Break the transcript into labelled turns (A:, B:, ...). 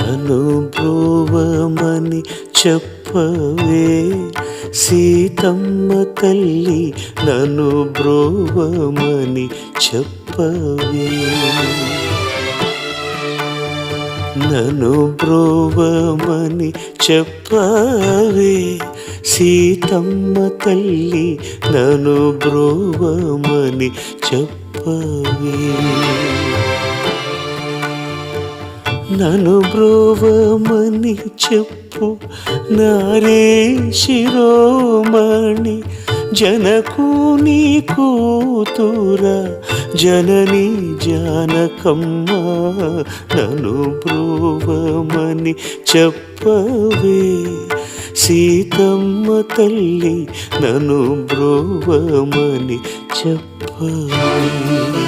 A: నన్ను బ్రోవమని చెప్పవే సీతమ్మ తల్లి, నన్ను బ్రోవమని చెప్పవే. నన్ను బ్రోవమని చెప్పవే సీతమ్మ తల్లి, నన్ను బ్రోవమని చెప్పవే. నన్ను బ్రోవమని చెప్పు నారే శిరోమణి, జనకుని కూతురా జనని జానకమ్మ. నన్ను బ్రోవమని చెప్పవే సీతమ్మ తల్లి, నన్ను బ్రోవమని చెప్పవే.